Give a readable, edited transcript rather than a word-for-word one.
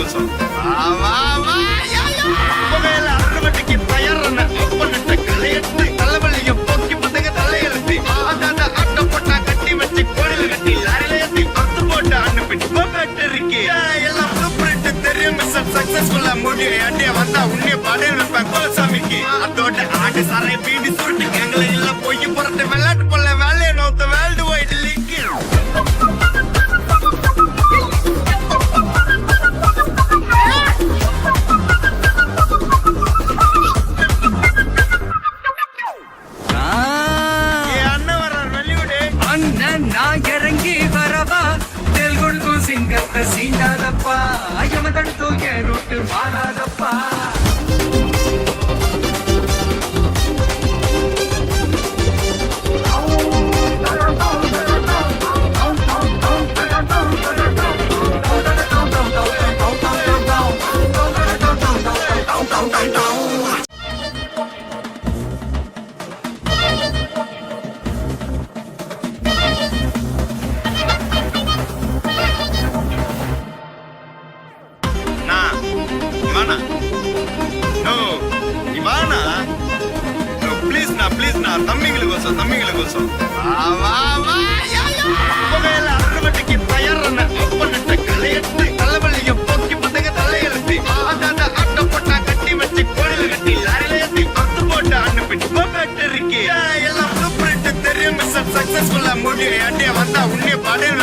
కోసం புகையில அறுவடைக்கு தயாரான அப்பனிட்ட கலையெடுத்து தலைவலிய போக்கி பத்தக தலையெழுத்து அதாத ஆட்ட போட்டா கட்டி வச்சு கோடியில் கட்டி லாரில ஏத்தி பத்து போட்டு அனுப்பிட்டு போட்டு இருக்கி எல்லாம் ப்ளூபிரிண்ட் தெரியும் மிஸ்டர் சக்சஸ்ஃபுல்லா முடியும் அண்டிய வந்தா உன்னைய பாடையில் வைப்பேன் கோலசாமிக்கு அதோட ஆட்டு சாரை பீடி சுருட்டு கேங்கல இல்ல போய் புறத்து விளையாட்டு போல வேலையை நோத்த வேர்ல்டு வைடு லீக் சிங்கத்தை சீண்டாதப்பா ஐயமதன் தூய ரூட்டு மாறாதப்பா தம்பிங்கள கோசம் புகையில அறுவடைக்கு தயாரான அப்பனிட்ட கலையெடுத்து தலைவலிய போக்கி பத்தக தலையெழுத்து அதாத ஆட்ட போட்டா கட்டி வச்சு கோடியில் கட்டி லாரில ஏத்தி பத்து போட்டு அனுப்பிட்டு போட்டு இருக்கி எல்லாம் ப்ளூபிரிண்ட் தெரியும் மிஸ்டர் சக்சஸ்ஃபுல்லா முடியும் அண்டிய வந்தா உன்னைய பாடையில்